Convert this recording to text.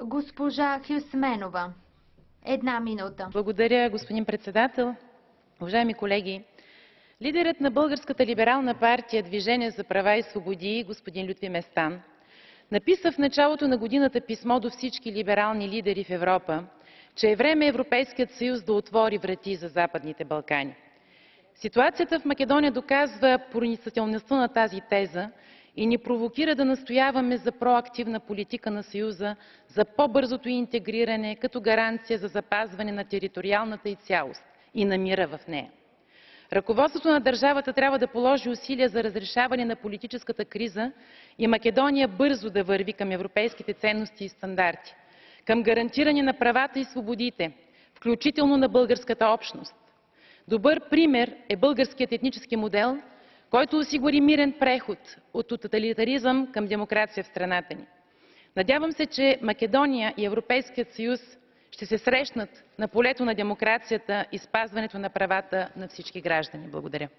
Госпожа Хюсменова. 1 минута. Благодаря, господин председател. Уважаеми колеги, лидерът на Българската либерална партия Движение за права и свободи, господин Лютви Местан, написа в началото на годината писмо до всички либерални лидери в Европа, че е време Европейският съюз да отвори врати за Западните Балкани. Ситуацията в Македония доказва проницателността на тази теза и ни провокира да настояваме за проактивна политика на Съюза за по-бързото интегриране като гаранция за запазване на териториалната й цялост и на мира в нея. Ръководството на държавата трябва да положи усилия за разрешаване на политическата криза и Македония бързо да върви към европейските ценности и стандарти, към гарантиране на правата и свободите, включително на българската общност. Добър пример е българският етнически модел, който осигури мирен преход от тоталитаризъм към демокрация в страната ни. Надявам се, че Македония и Европейският съюз ще се срещнат на полето на демокрацията и спазването на правата на всички граждани. Благодаря.